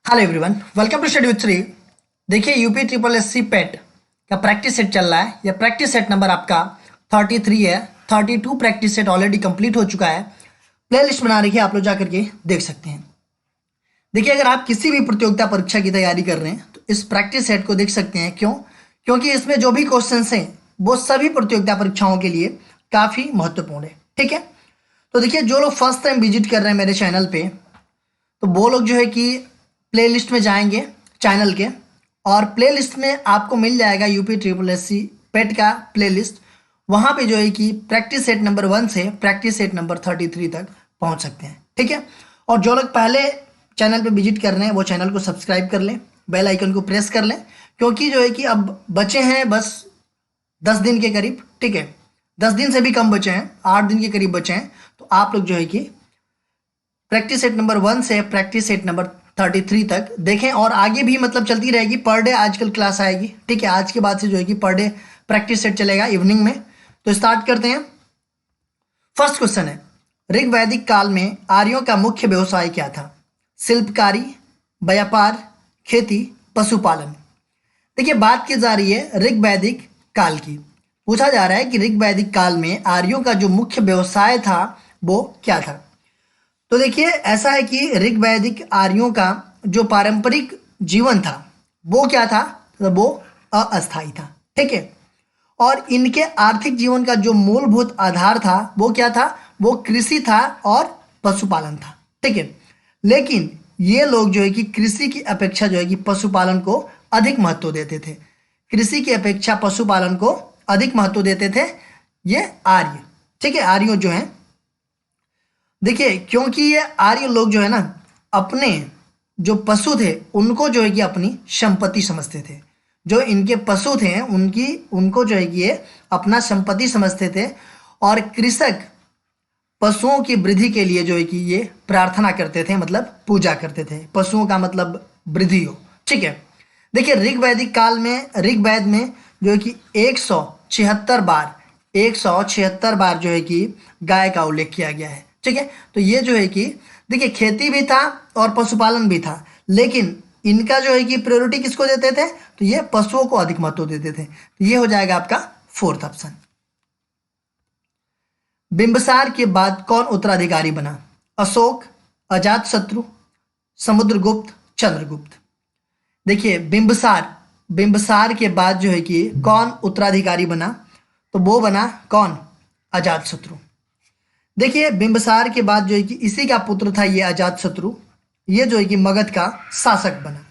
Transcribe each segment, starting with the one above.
Hello everyone, welcome to study with Shri. देखिए UP triple S C PET का practice set चल रहा है। यह प्रैक्टिस सेट नंबर आपका 33 है। 32 प्रैक्टिस सेट ऑलरेडी कंप्लीट हो चुका है। प्ले लिस्ट बना रखी है, आप लोग जा करके देख सकते हैं। देखिए अगर आप किसी भी प्रतियोगिता परीक्षा की तैयारी कर रहे हैं तो इस प्रैक्टिस सेट को देख सकते हैं। क्यों? क्योंकि इसमें जो भी क्वेश्चन हैं वो सभी प्रतियोगिता परीक्षाओं के लिए काफ़ी महत्वपूर्ण है। ठीक है, तो देखिए जो लोग फर्स्ट टाइम विजिट कर रहे हैं मेरे चैनल पे, तो वो लोग जो है कि प्ले लिस्ट में जाएंगे चैनल के, और प्ले लिस्ट में आपको मिल जाएगा UP triple S C PET का प्ले लिस्ट। वहाँ पे जो है कि प्रैक्टिस सेट नंबर 1 से प्रैक्टिस सेट नंबर 33 तक पहुँच सकते हैं। ठीक है, और जो लोग पहले चैनल पे विजिट कर रहे हैं वो चैनल को सब्सक्राइब कर लें, बेल आइकन को प्रेस कर लें, क्योंकि जो है कि अब बचे हैं बस 10 दिन के करीब। ठीक है, 10 दिन से भी कम बचे हैं, 8 दिन के करीब बचे हैं। तो आप लोग जो है कि प्रैक्टिस सेट नंबर 1 से प्रैक्टिस सेट नंबर 33 तक देखें, और आगे भी मतलब चलती रहेगी। पर डे आजकल क्लास आएगी। ठीक है, आज के बाद से जो है कि पर डे प्रैक्टिस सेट चलेगा इवनिंग में। तो स्टार्ट करते हैं। फर्स्ट क्वेश्चन है, ऋग वैदिक काल में आर्यों का मुख्य व्यवसाय क्या था? शिल्पकारी, व्यापार, खेती, पशुपालन। देखिए बात की जा रही है ऋग वैदिक काल की। पूछा जा रहा है कि ऋग वैदिक काल में आर्यों का जो मुख्य व्यवसाय था वो क्या था। तो देखिए ऐसा है कि ऋग वैदिक आर्यों का जो पारंपरिक जीवन था वो क्या था? तो वो अस्थायी था। ठीक है, और इनके आर्थिक जीवन का जो मूलभूत आधार था वो क्या था? वो कृषि था और पशुपालन था। ठीक है, लेकिन ये लोग जो है कि कृषि की अपेक्षा जो है कि पशुपालन को अधिक महत्व देते थे। कृषि की अपेक्षा पशुपालन को अधिक महत्व देते थे ये आर्य। ठीक है, आर्यों जो हैं, देखिए क्योंकि ये आर्य लोग जो है ना अपने जो पशु थे उनको जो है कि अपनी संपत्ति समझते थे। जो इनके पशु थे उनको जो है कि ये अपना संपत्ति समझते थे, और कृषक पशुओं की वृद्धि के लिए जो है कि ये प्रार्थना करते थे, मतलब पूजा करते थे। पशुओं का मतलब वृद्धि हो। ठीक है, देखिए ऋग वैदिक काल में ऋग वेद में जो है कि 176 बार जो है कि गाय का उल्लेख किया गया है। ठीक है, तो ये जो है कि देखिए खेती भी था और पशुपालन भी था, लेकिन इनका जो है कि प्रायोरिटी किसको देते थे? तो ये पशुओं को अधिक महत्व देते थे। तो ये हो जाएगा आपका फोर्थ ऑप्शन। बिंबिसार के बाद कौन उत्तराधिकारी बना? अशोक, अजातशत्रु, समुद्रगुप्त, चंद्रगुप्त। देखिए बिंबिसार के बाद जो है कि कौन उत्तराधिकारी बना? तो वो बना कौन? अजातशत्रु। देखिए बिंबिसार के बाद जो है कि इसी का पुत्र था ये अजातशत्रु, ये जो है कि मगध का शासक बना।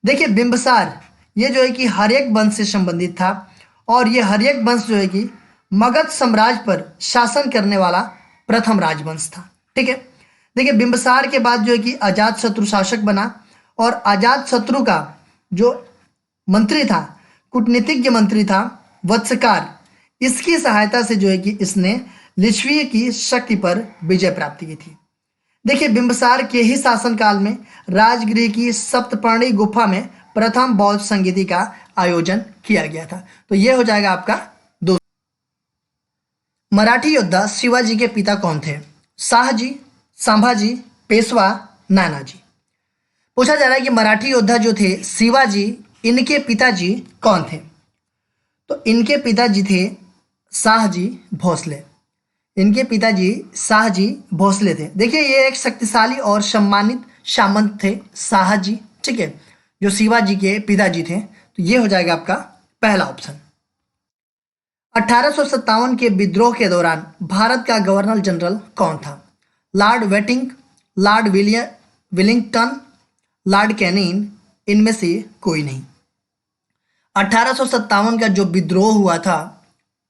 देखिए बिंबिसार ये जो है कि हर्यक वंश से संबंधित था, और ये हर्यक वंश जो है कि मगध साम्राज्य पर शासन करने वाला प्रथम राजवंश था। ठीक है, देखिए बिंबिसार के बाद जो है कि अजातशत्रु शासक बना, और अजातशत्रु का जो मंत्री था, कूटनीतिज्ञ मंत्री था वत्सकार, इसकी सहायता से जो है कि इसने लिच्छवी की शक्ति पर विजय प्राप्त की थी। देखिए बिंबिसार के ही शासनकाल में राजगृह की सप्तपर्णी गुफा में प्रथम बौद्ध संगीति का आयोजन किया गया था। तो यह हो जाएगा आपका दो। मराठी योद्धा शिवाजी के पिता कौन थे? शाहजी, संभाजी, पेशवा, नानाजी। पूछा जा रहा है कि मराठी योद्धा जो थे शिवाजी, इनके पिताजी कौन थे? तो इनके पिताजी थे शाहजी भोसले। इनके पिताजी शाहजी भोसले थे। देखिए ये एक शक्तिशाली और सम्मानित सामंत थे शाहजी। ठीक है, जो शिवाजी के पिताजी थे। तो ये हो जाएगा आपका पहला ऑप्शन। 1857 के विद्रोह के दौरान भारत का गवर्नर जनरल कौन था? Lord waiting, Lord Willingdon, Lord Canning, इनमें से कोई नहीं। 1857 का जो विद्रोह हुआ था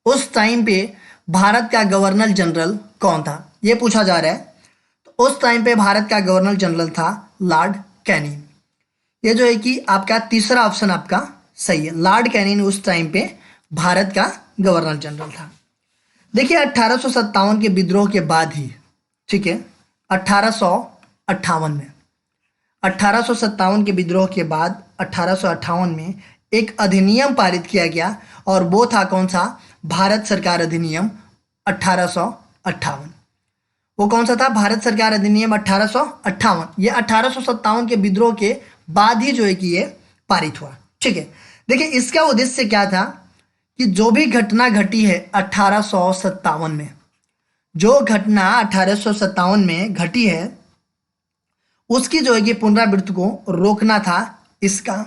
उस टाइम पे भारत का गवर्नर जनरल कौन था, ये पूछा जा रहा है। तो उस टाइम पे भारत का गवर्नर जनरल था लॉर्ड कैनिंग। ये जो है कि आपका तीसरा ऑप्शन आपका सही है। लॉर्ड कैनिंग उस टाइम पे भारत का गवर्नर जनरल था। देखिए 1857 के विद्रोह के बाद ही, ठीक है, 1858 में 1857 के विद्रोह के बाद 1858 में एक अधिनियम पारित किया गया, और वो था कौन सा? भारत सरकार अधिनियम 1858। वो कौन सा था? भारत सरकार अधिनियम 1858। ये 1857 के विद्रोह के बाद ही जो है कि ये पारित हुआ। ठीक है, देखिए इसका उद्देश्य क्या था कि जो भी घटना घटी है 1857 में, जो घटना 1857 में घटी है उसकी जो है कि पुनरावृत्ति को रोकना था इसका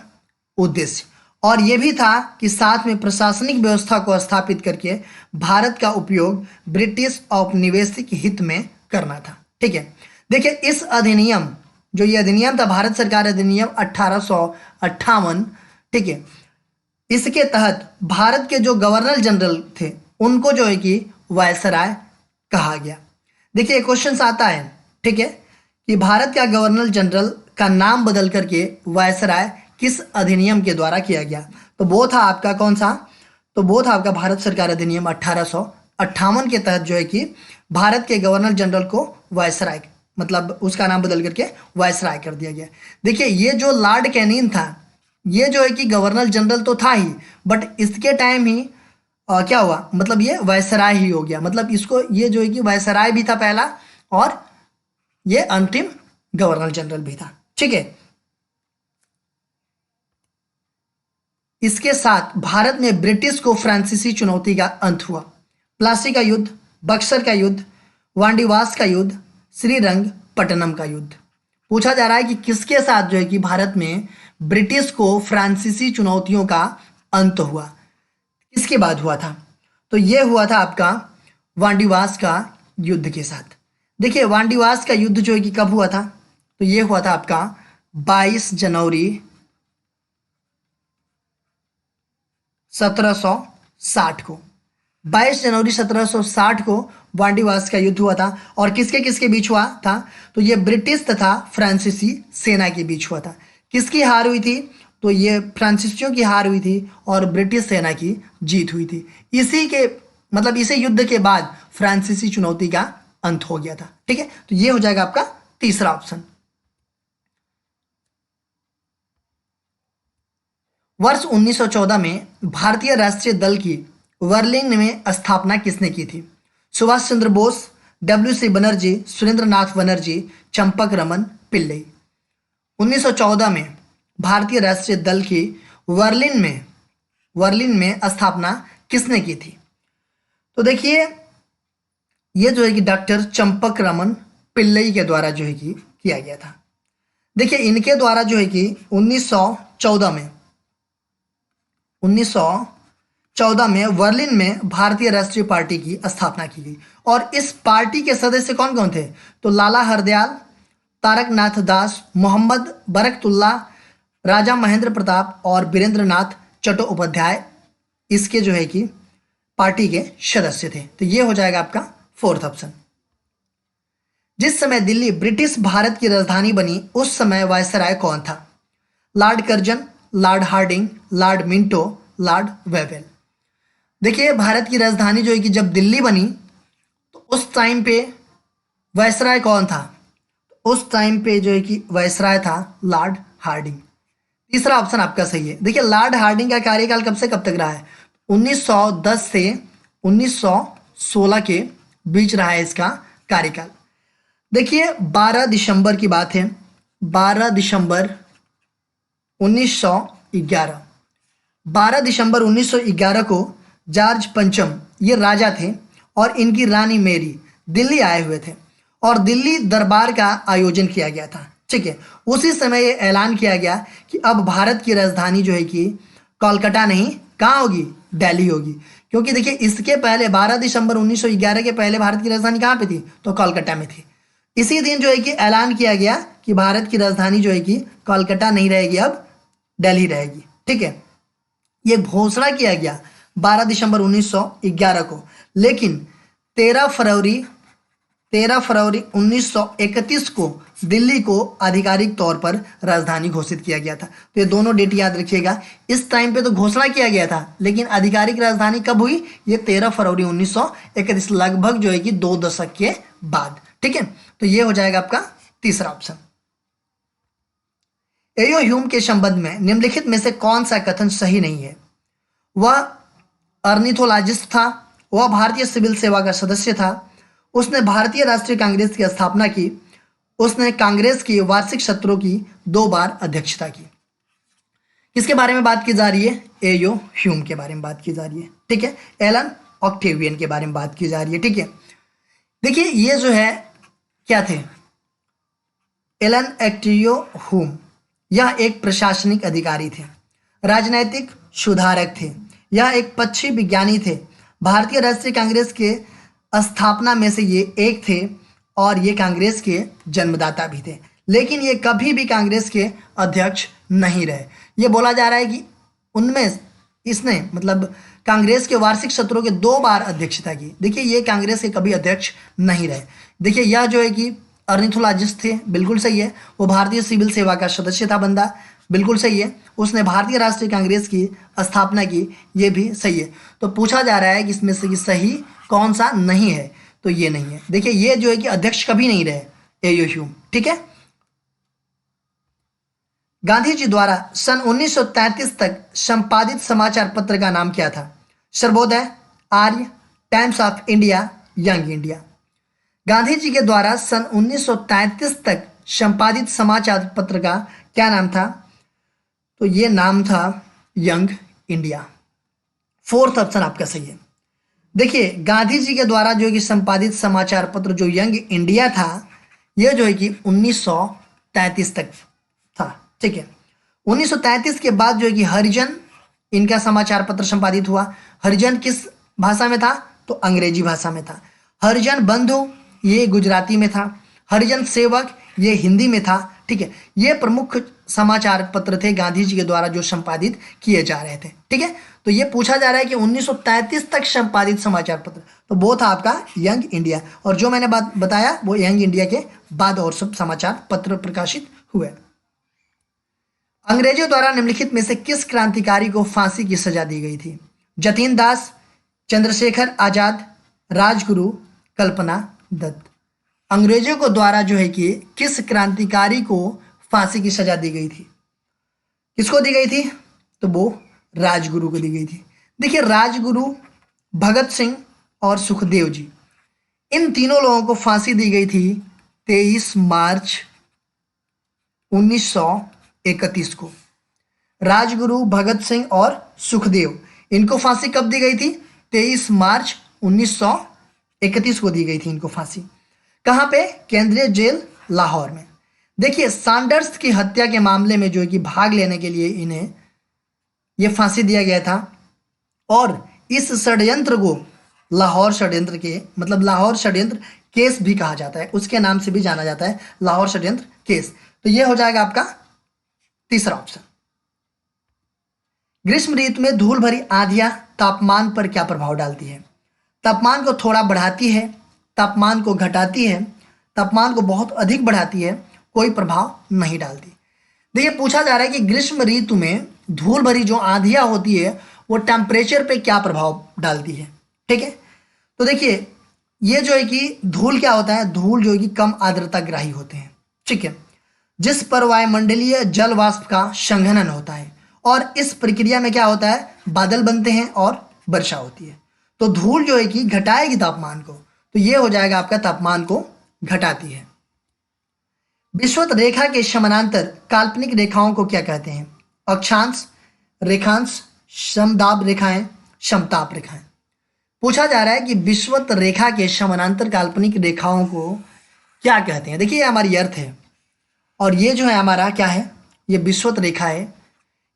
उद्देश्य। और यह भी था कि साथ में प्रशासनिक व्यवस्था को स्थापित करके भारत का उपयोग ब्रिटिश औपनिवेशिक हित में करना था। ठीक है, देखिए इस अधिनियम, जो ये अधिनियम था भारत सरकार अधिनियम 1858, ठीक है, इसके तहत भारत के जो गवर्नर जनरल थे उनको जो है कि वायसराय कहा गया। देखिए क्वेश्चन आता है, ठीक है, कि भारत का गवर्नर जनरल का नाम बदल करके वायसराय किस अधिनियम के द्वारा किया गया? तो वो था आपका कौन सा? तो वो था आपका भारत सरकार अधिनियम 1858 के तहत जो है कि भारत के गवर्नर जनरल को वायसराय, मतलब उसका नाम बदल करके वायसराय कर दिया गया। देखिए ये जो लॉर्ड कैनिंग था, ये जो है कि गवर्नर जनरल तो था ही, बट इसके टाइम ही क्या हुआ, मतलब ये वायसराय ही हो गया। मतलब इसको ये जो है कि वायसराय भी था पहला और ये अंतिम गवर्नर जनरल भी था। ठीक है, इसके साथ भारत ने ब्रिटिश को फ्रांसीसी चुनौती का अंत हुआ। प्लासी का युद्ध, बक्सर का युद्ध, वांडीवास का युद्ध, श्रीरंगपट्टनम का युद्ध। पूछा जा रहा है कि किसके साथ जो है कि भारत में ब्रिटिश को फ्रांसीसी चुनौतियों का अंत हुआ, किसके बाद हुआ था? तो ये हुआ था आपका वांडीवास का युद्ध के साथ। देखिए वांडीवास का युद्ध जो है कि कब हुआ था? तो ये हुआ था आपका 22 जनवरी 1760 को। 22 जनवरी 1760 को वांडीवास का युद्ध हुआ था। और किसके किसके बीच हुआ था? तो ये ब्रिटिश तथा फ्रांसीसी सेना के बीच हुआ था। किसकी हार हुई थी? तो ये फ्रांसीसियों की हार हुई थी और ब्रिटिश सेना की जीत हुई थी। इसी के मतलब इसी युद्ध के बाद फ्रांसीसी चुनौती का अंत हो गया था। ठीक है, तो ये हो जाएगा आपका तीसरा ऑप्शन। वर्ष 1914 में भारतीय राष्ट्रीय दल की बर्लिन में स्थापना किसने की थी? सुभाष चंद्र बोस, डब्ल्यू.सी. बनर्जी, सुरेंद्र नाथ बनर्जी, चंपक रमन पिल्लई। 1914 में भारतीय राष्ट्रीय दल की बर्लिन में स्थापना किसने की थी? तो देखिए ये जो है कि डॉक्टर चंपक रमन पिल्लई के द्वारा जो है कि किया गया था। देखिए इनके द्वारा जो है कि 1914 में बर्लिन में भारतीय राष्ट्रीय पार्टी की स्थापना की गई। और इस पार्टी के सदस्य कौन कौन थे? तो लाला हरदयाल, तारकनाथ दास, मोहम्मद बरकतुल्ला, राजा महेंद्र प्रताप और वीरेंद्र नाथ चट्टोपाध्याय इसके जो है कि पार्टी के सदस्य थे। तो ये हो जाएगा आपका फोर्थ ऑप्शन। जिस समय दिल्ली ब्रिटिश भारत की राजधानी बनी उस समय वायसराय कौन था? Lord Curzon, Lord Hardinge, Lord Minto, Lord Wavell. देखिए भारत की राजधानी जो है कि जब दिल्ली बनी तो उस टाइम पे वायसराय कौन था? उस टाइम पे जो है कि वायसराय था लॉर्ड हार्डिंग। तीसरा ऑप्शन आपका सही है। देखिए लॉर्ड हार्डिंग का कार्यकाल कब से कब तक रहा है? 1910 से 1916 के बीच रहा है इसका कार्यकाल। देखिए 12 दिसंबर की बात है, 12 दिसंबर 1911। 12 दिसंबर 1911 को जॉर्ज पंचम ये राजा थे और इनकी रानी मेरी दिल्ली आए हुए थे और दिल्ली दरबार का आयोजन किया गया था। ठीक है, उसी समय ये ऐलान किया गया कि अब भारत की राजधानी जो है कि कोलकाता नहीं, कहाँ होगी? दिल्ली होगी। क्योंकि देखिए इसके पहले 12 दिसंबर 1911 के पहले भारत की राजधानी कहाँ पे थी? तो कोलकाता में थी। इसी दिन जो है कि ऐलान किया गया कि भारत की राजधानी जो है कि कोलकाता नहीं रहेगी, अब दिल्ली रहेगी। ठीक है, ये घोषणा किया गया 12 दिसंबर 1911 को, लेकिन 13 फरवरी 1931 को दिल्ली को आधिकारिक तौर पर राजधानी घोषित किया गया था। तो ये दोनों डेट याद रखिएगा। इस टाइम पे तो घोषणा किया गया था, लेकिन आधिकारिक राजधानी कब हुई? ये 13 फरवरी 1931, लगभग जो है कि 2 दशक के बाद। ठीक है, तो ये हो जाएगा आपका तीसरा ऑप्शन। एयो ह्यूम के संबंध में निम्नलिखित में से कौन सा कथन सही नहीं है? वह अर्निथोलॉजिस्ट था, वह भारतीय सिविल सेवा का सदस्य था, उसने भारतीय राष्ट्रीय कांग्रेस की स्थापना की, उसने कांग्रेस के वार्षिक सत्रों की 2 बार अध्यक्षता की। किसके बारे में बात की जा रही है? एयो ह्यूम के बारे में बात की जा रही है, ठीक है। एलन ऑक्टेवियन के बारे में बात की जा रही है, ठीक है। देखिए ये जो है क्या थे? एलन एक्टियो ह्यूम, यह एक प्रशासनिक अधिकारी थे, राजनैतिक सुधारक थे, यह एक पक्षी विज्ञानी थे, भारतीय राष्ट्रीय कांग्रेस के स्थापना में से ये एक थे और ये कांग्रेस के जन्मदाता भी थे, लेकिन ये कभी भी कांग्रेस के अध्यक्ष नहीं रहे। ये बोला जा रहा है कि उनमें इसने मतलब कांग्रेस के वार्षिक सत्रों के 2 बार अध्यक्षता की। देखिए ये कांग्रेस के कभी अध्यक्ष नहीं रहे। देखिए यह जो है कि अर्निथोलॉजिस्ट थे, बिल्कुल सही है। वो भारतीय सिविल सेवा का सदस्य था बंदा, बिल्कुल सही है। उसने भारतीय राष्ट्रीय कांग्रेस की स्थापना की, ये भी सही है। तो पूछा जा रहा है कि इसमें से सही कौन सा नहीं है, तो ये नहीं है। देखिए ये जो है कि अध्यक्ष कभी नहीं रहे एयो ह्यूम, ठीक है। गांधी जी द्वारा सन 1933 तक संपादित समाचार पत्र का नाम क्या था? Sarvodaya, Arya, Times of India, Young India. Gandhi ji के द्वारा सन 1933 तक संपादित समाचार पत्र का क्या नाम था? तो ये नाम था यंग इंडिया। 4th ऑप्शन आपका सही है। देखिए गांधी जी के द्वारा जो है कि संपादित समाचार पत्र जो यंग इंडिया था, यह जो है कि 1933 तक था, ठीक है। 1933 के बाद जो है कि हरिजन इनका समाचार पत्र संपादित हुआ। हरिजन किस भाषा में था? तो अंग्रेजी भाषा में था। हरिजन बंधु ये गुजराती में था। हरिजन सेवक ये हिंदी में था, ठीक है। ये प्रमुख समाचार पत्र थे गांधी जी के द्वारा जो संपादित किए जा रहे थे, ठीक है। तो ये पूछा जा रहा है कि 1933 तक संपादित समाचार पत्र, तो वो था आपका यंग इंडिया, और जो मैंने बात बताया वो यंग इंडिया के बाद और सब समाचार पत्र प्रकाशित हुए। अंग्रेजों द्वारा निम्नलिखित में से किस क्रांतिकारी को फांसी की सजा दी गई थी? जतीन दास, चंद्रशेखर आजाद, राजगुरु, कल्पना दत्त। अंग्रेजों को द्वारा जो है कि किस क्रांतिकारी को फांसी की सजा दी गई थी? किसको दी गई थी? तो वो राजगुरु को दी गई थी। देखिए राजगुरु, भगत सिंह और सुखदेव जी, इन तीनों लोगों को फांसी दी गई थी 23 मार्च 1931 को। राजगुरु, भगत सिंह और सुखदेव, इनको फांसी कब दी गई थी? 23 मार्च 1931 को दी गई थी इनको फांसी। कहाँ पे? केंद्रीय जेल लाहौर में। देखिए सैंडर्स की हत्या के मामले में जो है कि भाग लेने के लिए इन्हें ये फांसी दिया गया था, और इस षड्यंत्र को लाहौर षड्यंत्र के मतलब लाहौर षड्यंत्र केस भी कहा जाता है, उसके नाम से भी जाना जाता है, लाहौर षड्यंत्र केस। तो ये हो जाएगा आपका तीसरा ऑप्शन। ग्रीष्म ऋतु में धूल भरी आंधियां तापमान पर क्या प्रभाव डालती है? तापमान को थोड़ा बढ़ाती है, तापमान को घटाती है, तापमान को बहुत अधिक बढ़ाती है, कोई प्रभाव नहीं डालती। देखिए पूछा जा रहा है कि ग्रीष्म ऋतु में धूल भरी जो आंधियां होती है वो टेम्परेचर पे क्या प्रभाव डालती है, ठीक है। तो देखिए ये जो है कि धूल क्या होता है? धूल जो है कि कम आर्द्रता ग्राही होते हैं, ठीक है, जिस पर वायुमंडलीय जल वाष्प का संघनन होता है, और इस प्रक्रिया में क्या होता है? बादल बनते हैं और वर्षा होती है। तो धूल जो है कि घटाएगी तापमान को, तो ये हो जाएगा आपका तापमान को घटाती है। विषुवत रेखा के समानांतर काल्पनिक रेखाओं को क्या कहते हैं? अक्षांश, रेखांश, समदाब रेखाएं, समताप रेखाएं। पूछा जा रहा है कि विषुवत रेखा के समानांतर काल्पनिक रेखाओं को क्या कहते हैं? देखिए ये हमारी अर्थ है, और ये जो है हमारा क्या है? ये विषुवत रेखा है,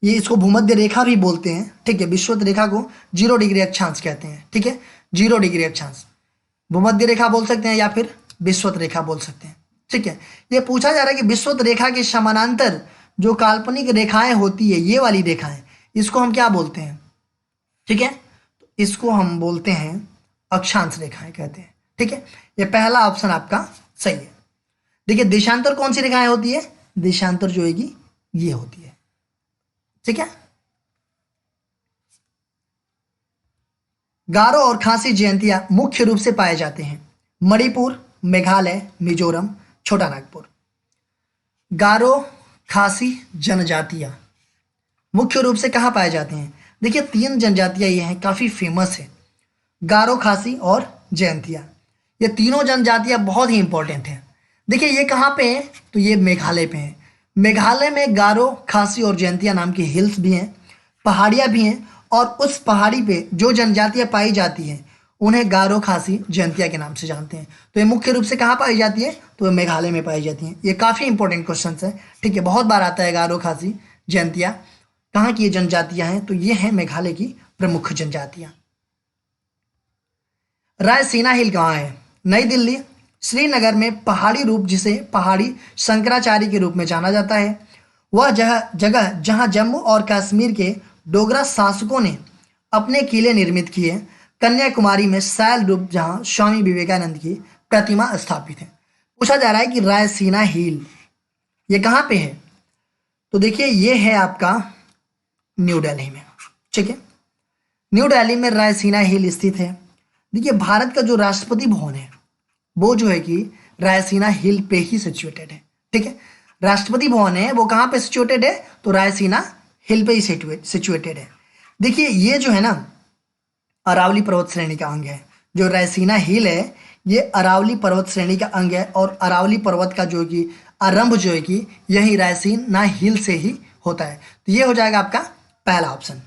ये इसको भूमध्य रेखा भी बोलते हैं, ठीक है। विषुवत रेखा को 0 डिग्री अक्षांश कहते हैं, ठीक है, 0 डिग्री अक्षांश। भूमध्य रेखा बोल सकते हैं या फिर विषुवत रेखा बोल सकते हैं, ठीक है। ये पूछा जा रहा है कि विषुवत रेखा के समानांतर जो काल्पनिक रेखाएं होती है, ये वाली रेखाएं, इसको हम क्या बोलते हैं? ठीक है, तो इसको हम बोलते हैं अक्षांश रेखाएं कहते हैं, ठीक है। ये पहला ऑप्शन आपका सही है। देखिए देशांतर कौन सी रेखाएं होती है? देशांतर जो है कि ये होती है, ठीक है। गारो और खासी जयंतियां मुख्य रूप से पाए जाते हैं मणिपुर, मेघालय, मिजोरम, छोटा नागपुर। गारो खासी जनजातियां मुख्य रूप से कहाँ पाए जाते हैं? देखिए 3 जनजातियां ये हैं, काफ़ी फेमस है, गारो, खासी और जयंतिया। ये तीनों जनजातियां बहुत ही इंपॉर्टेंट हैं। देखिए ये कहाँ पे है, तो ये मेघालय पे है। मेघालय में गारो, खासी और जयंतिया नाम की हिल्स भी हैं, पहाड़ियाँ भी हैं, और उस पहाड़ी पे जो जनजातियाँ पाई जाती हैं उन्हें गारो, खासी, जयंतिया के नाम से जानते हैं। तो ये मुख्य रूप से कहाँ पाई जाती है, तो ये मेघालय में पाई जाती हैं। ये काफ़ी इंपॉर्टेंट क्वेश्चन है, ठीक है, बहुत बार आता है गारो, खासी, जयंतिया। कहाँ की ये जनजातियाँ हैं, तो ये हैं मेघालय की प्रमुख जनजातियाँ। रायसीना हिल कहाँ है, नई दिल्ली, श्रीनगर में पहाड़ी रूप जिसे पहाड़ी शंकराचार्य के रूप में जाना जाता है। वह जगह जहां जम्मू और कश्मीर के डोगरा शासकों ने अपने किले निर्मित किए। कन्याकुमारी में सैल रूप जहां स्वामी विवेकानंद की प्रतिमा स्थापित है। पूछा जा रहा है कि रायसीना हिल ये कहाँ पे है, तो देखिए ये है आपका न्यू दिल्ली में, ठीक है। न्यू दिल्ली में रायसीना हिल स्थित है। देखिए भारत का जो राष्ट्रपति भवन है वो जो है कि रायसीना हिल पे ही सिचुएटेड है, ठीक है। राष्ट्रपति भवन है वो कहाँ पे सिचुएटेड है, तो रायसीना हिल पे ही सिचुएटेड है। देखिए ये जो है ना अरावली पर्वत श्रेणी का अंग है। जो रायसीना हिल है ये अरावली पर्वत श्रेणी का अंग है, और अरावली पर्वत का जो कि आरंभ जो है कि यही रायसीना हिल से ही होता है। तो ये हो जाएगा आपका पहला ऑप्शन।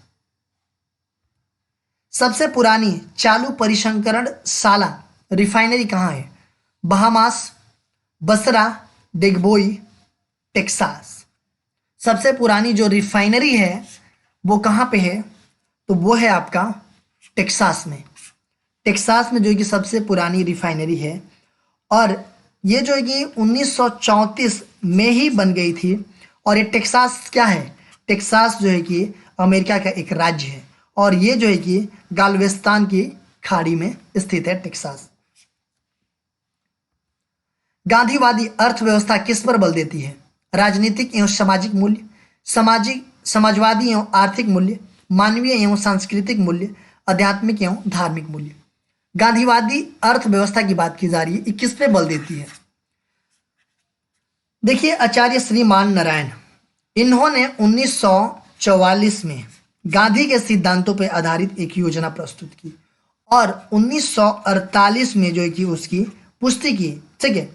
सबसे पुरानी चालू परिसंकरण शाला रिफाइनरी कहाँ है, बहामास, बसरा, डिगबोई, टेक्सास। सबसे पुरानी जो रिफाइनरी है वो कहाँ पे है, तो वो है आपका टेक्सास में। टेक्सास में जो है कि सबसे पुरानी रिफाइनरी है, और ये जो है कि 1934 में ही बन गई थी। और ये टेक्सास क्या है, टेक्सास जो है कि अमेरिका का एक राज्य है, और ये जो है कि गाल्वेस्तान की खाड़ी में स्थित है टेक्सास। गांधीवादी अर्थव्यवस्था किस पर बल देती है, राजनीतिक एवं सामाजिक मूल्य, समाजवादी एवं आर्थिक मूल्य, मानवीय एवं सांस्कृतिक मूल्य, आध्यात्मिक एवं धार्मिक मूल्य। गांधीवादी अर्थव्यवस्था की बात की जा रही है, ये किस पे बल देती है। देखिए आचार्य श्री मान नारायण, इन्होंने 1944 में गांधी के सिद्धांतों पर आधारित एक योजना प्रस्तुत की, और 1948 में जो है कि उसकी पुष्टि की, ठीक है।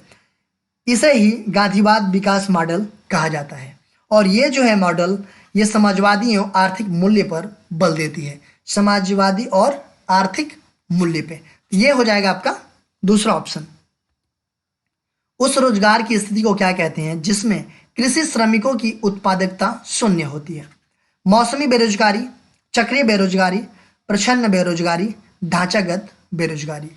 इसे ही गांधीवाद विकास मॉडल कहा जाता है, और ये जो है मॉडल ये समाजवादी एवं आर्थिक मूल्य पर बल देती है, समाजवादी और आर्थिक मूल्य पे। ये हो जाएगा आपका दूसरा ऑप्शन। उस रोजगार की स्थिति को क्या कहते हैं जिसमें कृषि श्रमिकों की उत्पादकता शून्य होती है, मौसमी बेरोजगारी, चक्रीय बेरोजगारी, प्रच्छन्न बेरोजगारी, ढांचागत बेरोजगारी।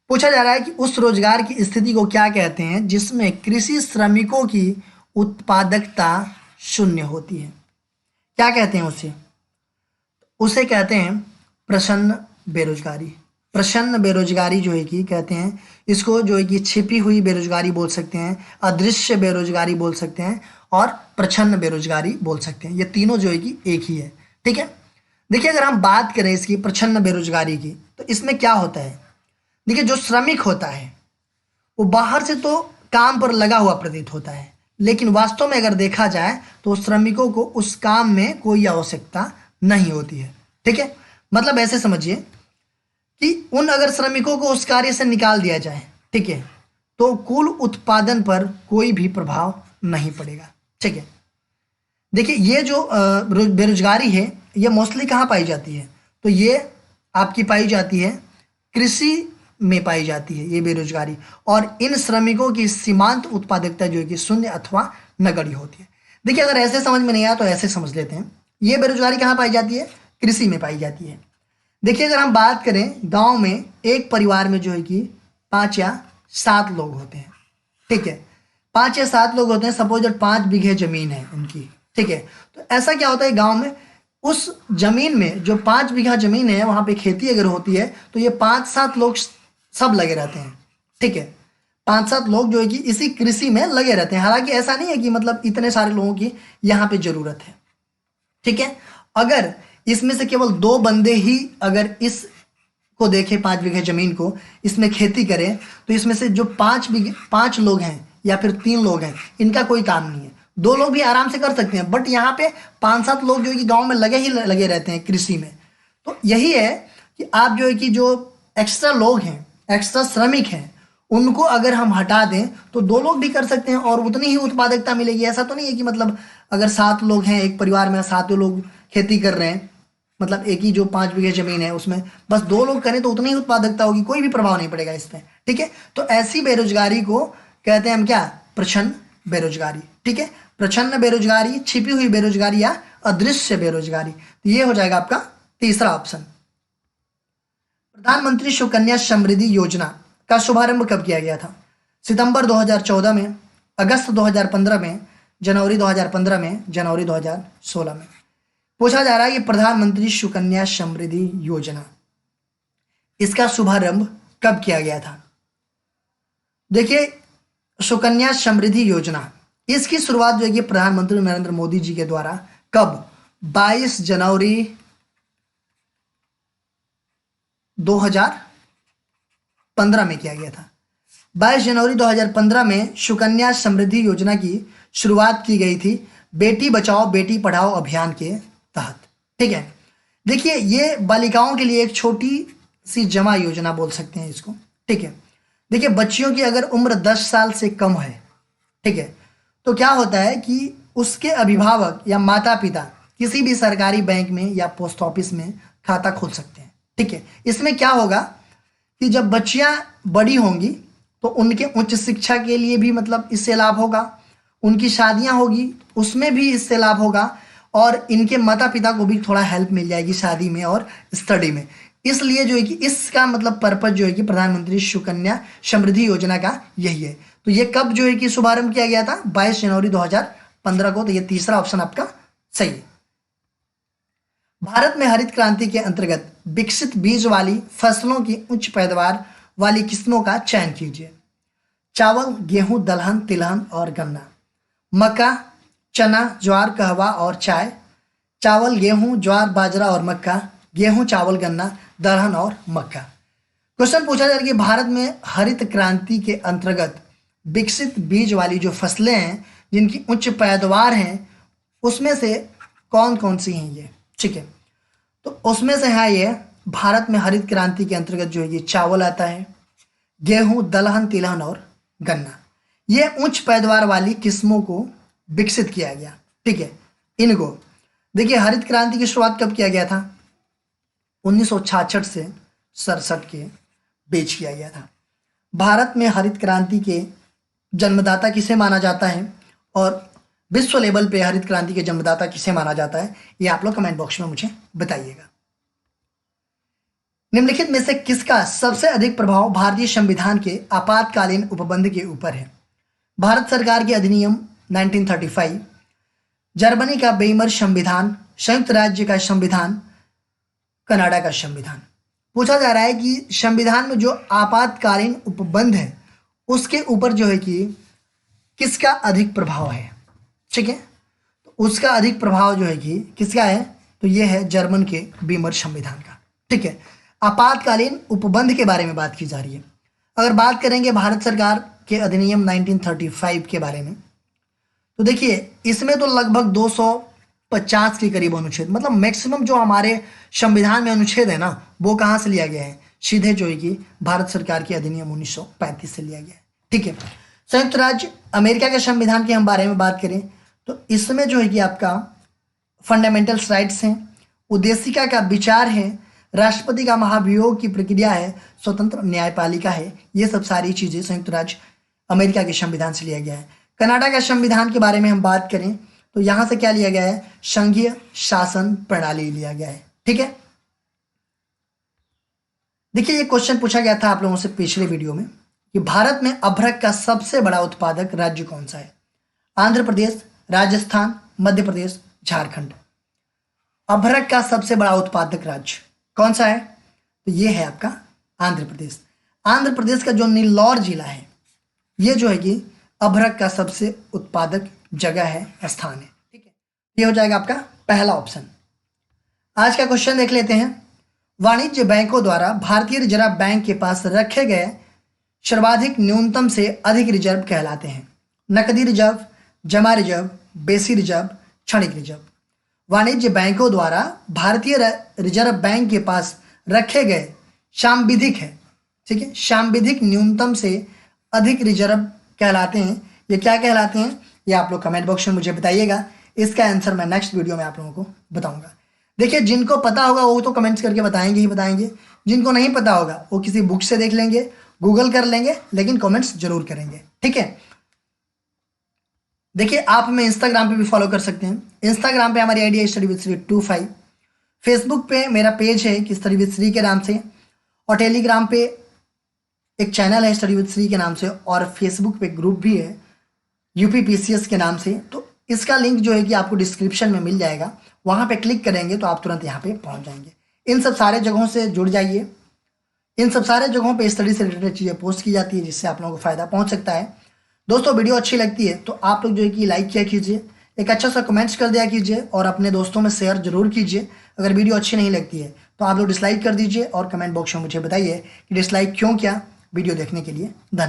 पूछा जा रहा है कि उस रोजगार की स्थिति को क्या कहते हैं जिसमें कृषि श्रमिकों की उत्पादकता शून्य होती है, क्या कहते हैं उसे, उसे कहते हैं प्रच्छन्न बेरोजगारी। प्रच्छन्न बेरोजगारी जो है कि कहते हैं इसको जो है कि छिपी हुई बेरोजगारी बोल सकते हैं, अदृश्य बेरोजगारी बोल सकते हैं, और प्रच्छन्न बेरोजगारी बोल सकते हैं। ये तीनों जो है कि एक ही है, ठीक है। देखिए अगर हम बात करें इसकी प्रच्छन्न बेरोजगारी की, तो इसमें क्या होता है, देखिए जो श्रमिक होता है वो बाहर से तो काम पर लगा हुआ प्रतीत होता है, लेकिन वास्तव में अगर देखा जाए तो श्रमिकों को उस काम में कोई आवश्यकता नहीं होती है, ठीक है। मतलब ऐसे समझिए कि उन अगर श्रमिकों को उस कार्य से निकाल दिया जाए, ठीक है, तो कुल उत्पादन पर कोई भी प्रभाव नहीं पड़ेगा, ठीक है। देखिए ये जो बेरोजगारी है ये मोस्टली कहाँ पाई जाती है, तो ये आपकी पाई जाती है कृषि में पाई जाती है ये बेरोजगारी, और इन श्रमिकों की सीमांत उत्पादकता जो है कि शून्य अथवा नगण्य होती है। देखिए अगर ऐसे समझ में नहीं आया तो ऐसे समझ लेते हैं, ये बेरोजगारी कहाँ पाई जाती है, कृषि में पाई जाती है। देखिए अगर हम बात करें गांव में एक परिवार में जो है कि 5 या 7 लोग होते हैं, ठीक है, 5 या 7 लोग होते हैं, सपोज 5 बीघे जमीन है उनकी, ठीक है। तो ऐसा क्या होता है गांव में, उस जमीन में जो 5 बीघा जमीन है वहां पे खेती अगर होती है तो ये 5-7 लोग सब लगे रहते हैं, ठीक है। 5-7 लोग जो है कि इसी कृषि में लगे रहते हैं। हालांकि ऐसा नहीं है कि मतलब इतने सारे लोगों की यहाँ पे जरूरत है, ठीक है। अगर इसमें से केवल 2 बंदे ही अगर इस को देखें 5 बीघे जमीन को इसमें खेती करें, तो इसमें से जो 5 लोग हैं या फिर 3 लोग हैं इनका कोई काम नहीं है, 2 लोग भी आराम से कर सकते हैं। बट यहाँ पे 5-7 लोग जो है कि गाँव में लगे रहते हैं कृषि में। तो यही है कि आप जो है कि जो एक्स्ट्रा लोग हैं, एक्स्ट्रा श्रमिक हैं, उनको अगर हम हटा दें तो दो लोग भी कर सकते हैं और उतनी ही उत्पादकता मिलेगी। ऐसा तो नहीं है कि मतलब अगर 7 लोग हैं एक परिवार में, 7 लोग खेती कर रहे हैं, मतलब एक ही जो 5 बीघे जमीन है उसमें बस 2 लोग करें तो उतनी ही उत्पादकता होगी, कोई भी प्रभाव नहीं पड़ेगा इस पर। ठीक है, तो ऐसी बेरोजगारी को कहते हैं हम क्या, प्रच्छन्न बेरोजगारी। ठीक है, प्रच्छन्न बेरोजगारी, छिपी हुई बेरोजगारी या अदृश्य बेरोजगारी। तो ये हो जाएगा आपका तीसरा ऑप्शन। प्रधानमंत्री सुकन्या समृद्धि योजना का शुभारंभ कब किया गया था? सितंबर 2014 में, अगस्त 2015 में, जनवरी 2015 में, जनवरी 2016 में। पूछा जा रहा है कि प्रधानमंत्री सुकन्या समृद्धि योजना, इसका शुभारंभ कब किया गया था? देखिए, सुकन्या समृद्धि योजना, इसकी शुरुआत जो है कि प्रधानमंत्री नरेंद्र मोदी जी के द्वारा कब? 22 जनवरी 2015 में किया गया था। 22 जनवरी 2015 में सुकन्या समृद्धि योजना की शुरुआत की गई थी, बेटी बचाओ बेटी पढ़ाओ अभियान के तहत। ठीक है, देखिए ये बालिकाओं के लिए एक छोटी सी जमा योजना बोल सकते हैं इसको। ठीक है, देखिए बच्चियों की अगर उम्र 10 साल से कम है, ठीक है, तो क्या होता है कि उसके अभिभावक या माता पिता किसी भी सरकारी बैंक में या पोस्ट ऑफिस में खाता खोल सकते हैं। ठीक है, इसमें क्या होगा कि जब बच्चियां बड़ी होंगी तो उनके उच्च शिक्षा के लिए भी मतलब इससे लाभ होगा, उनकी शादियां होगी उसमें भी इससे लाभ होगा, और इनके माता पिता को भी थोड़ा हेल्प मिल जाएगी शादी में और स्टडी में। इसलिए जो है कि इसका मतलब पर्पज जो है कि प्रधानमंत्री सुकन्या समृद्धि योजना का यही है। तो ये कब जो है कि शुभारंभ किया गया था? 22 जनवरी 2015 को। तो ये तीसरा ऑप्शन आपका सही है। भारत में हरित क्रांति के अंतर्गत विकसित बीज वाली फसलों की उच्च पैदावार वाली किस्मों का चयन कीजिए। चावल, गेहूं, दलहन, तिलहन और गन्ना। मक्का, चना, ज्वार, कहवा और चाय। चावल, गेहूं, ज्वार, बाजरा और मक्का। गेहूं, चावल, गन्ना, दलहन और मक्का। क्वेश्चन पूछा जा रहा है कि भारत में हरित क्रांति के अंतर्गत विकसित बीज वाली जो फसलें हैं जिनकी उच्च पैदावार हैं उसमें से कौन कौन सी हैं ये? ठीक है, तो उसमें से है ये भारत में हरित क्रांति के अंतर्गत जो है ये चावल आता है, गेहूं, दलहन, तिलहन और गन्ना। ये उच्च पैदावार वाली किस्मों को विकसित किया गया। ठीक है, इनको देखिए हरित क्रांति की शुरुआत कब किया गया था? 1966 से 67 के बीच किया गया था। भारत में हरित क्रांति के जन्मदाता किसे माना जाता है और विश्व लेवल पे हरित क्रांति के जन्मदाता किसे माना जाता है, ये आप लोग कमेंट बॉक्स में मुझे बताइएगा। निम्नलिखित में से किसका सबसे अधिक प्रभाव भारतीय संविधान के आपातकालीन उपबंध के ऊपर है? भारत सरकार के अधिनियम 1935, जर्मनी का वेइमर संविधान, संयुक्त राज्य का संविधान, कनाडा का संविधान। पूछा जा रहा है कि संविधान में जो आपातकालीन उपबंध है उसके ऊपर जो है कि किसका अधिक प्रभाव है। ठीक है, तो उसका अधिक प्रभाव जो है कि किसका है? तो ये है जर्मन के वेइमर संविधान का। ठीक है, आपातकालीन उपबंध के बारे में बात की जा रही है। अगर बात करेंगे भारत सरकार के अधिनियम 1935 के बारे में, तो देखिए इसमें तो लगभग 250 के करीब अनुच्छेद, मतलब मैक्सिमम जो हमारे संविधान में अनुच्छेद है ना वो कहाँ से लिया गया है? सीधे जो है कि भारत सरकार के अधिनियम 1935 से लिया गया है। ठीक है, संयुक्त राज्य अमेरिका के संविधान के हम बारे में बात करें तो इसमें जो है कि आपका फंडामेंटल्स राइट्स हैं, उद्देशिका का विचार है, राष्ट्रपति का महाभियोग की प्रक्रिया है, स्वतंत्र न्यायपालिका है। ये सब सारी चीज़ें संयुक्त राज्य अमेरिका के संविधान से लिया गया है। कनाडा का संविधान के बारे में हम बात करें तो यहाँ से क्या लिया गया है? संघीय शासन प्रणाली लिया गया है। ठीक है, देखिए ये क्वेश्चन पूछा गया था आप लोगों से पिछले वीडियो में कि भारत में अभ्रक का सबसे बड़ा उत्पादक राज्य कौन सा है? आंध्र प्रदेश, राजस्थान, मध्य प्रदेश, झारखंड। अभ्रक का सबसे बड़ा उत्पादक राज्य कौन सा है? तो ये है आपका आंध्र प्रदेश। आंध्र प्रदेश का जो नीलौर जिला है ये जो है कि अभ्रक का सबसे उत्पादक जगह है, स्थान है। ठीक है, ये हो जाएगा आपका पहला ऑप्शन। आज का क्वेश्चन देख लेते हैं। वाणिज्य बैंकों द्वारा भारतीय रिजर्व बैंक के पास रखे गए सर्वाधिक न्यूनतम से अधिक रिजर्व कहलाते हैं। नकदी रिजर्व, जमा रिजर्व, बेसी रिजर्व, क्षणिक रिजर्व। वाणिज्य बैंकों द्वारा भारतीय रिजर्व बैंक के पास रखे गए सांविधिक है, ठीक है, सांविधिक न्यूनतम से अधिक रिजर्व कहलाते हैं। ये क्या कहलाते हैं, ये आप लोग कमेंट बॉक्स में मुझे बताइएगा। इसका आंसर मैं नेक्स्ट वीडियो में आप लोगों को बताऊंगा। देखिए, जिनको पता होगा वो तो कमेंट्स करके बताएंगे ही बताएंगे, जिनको नहीं पता होगा वो किसी बुक से देख लेंगे, गूगल कर लेंगे, लेकिन कमेंट्स जरूर करेंगे। ठीक है, देखिए आप हमें इंस्टाग्राम पे भी फॉलो कर सकते हैं। इंस्टाग्राम पे हमारी आईडी है स्टडी विद श्री 25। फेसबुक पे मेरा पेज है कि स्टडी विद श्री के नाम से, और टेलीग्राम पे एक चैनल है स्टडी विद श्री के नाम से, और फेसबुक पे ग्रुप भी है यूपीपीसीएस के नाम से। तो इसका लिंक जो है कि आपको डिस्क्रिप्शन में मिल जाएगा, वहाँ पे क्लिक करेंगे तो आप तुरंत यहाँ पे पहुँच जाएंगे। इन सब सारे जगहों से जुड़ जाइए। इन सब सारे जगहों पे स्टडी से रिलेटेड चीज़ें पोस्ट की जाती है, जिससे आप लोगों को फ़ायदा पहुँच सकता है। दोस्तों, वीडियो अच्छी लगती है तो आप लोग जो है कि लाइक किया कीजिए, एक अच्छा सा कमेंट्स कर दिया कीजिए, और अपने दोस्तों में शेयर जरूर कीजिए। अगर वीडियो अच्छी नहीं लगती है तो आप लोग डिसलाइक कर दीजिए, और कमेंट बॉक्स में मुझे बताइए कि डिसलाइक क्यों किया। वीडियो देखने के लिए धन्यवाद।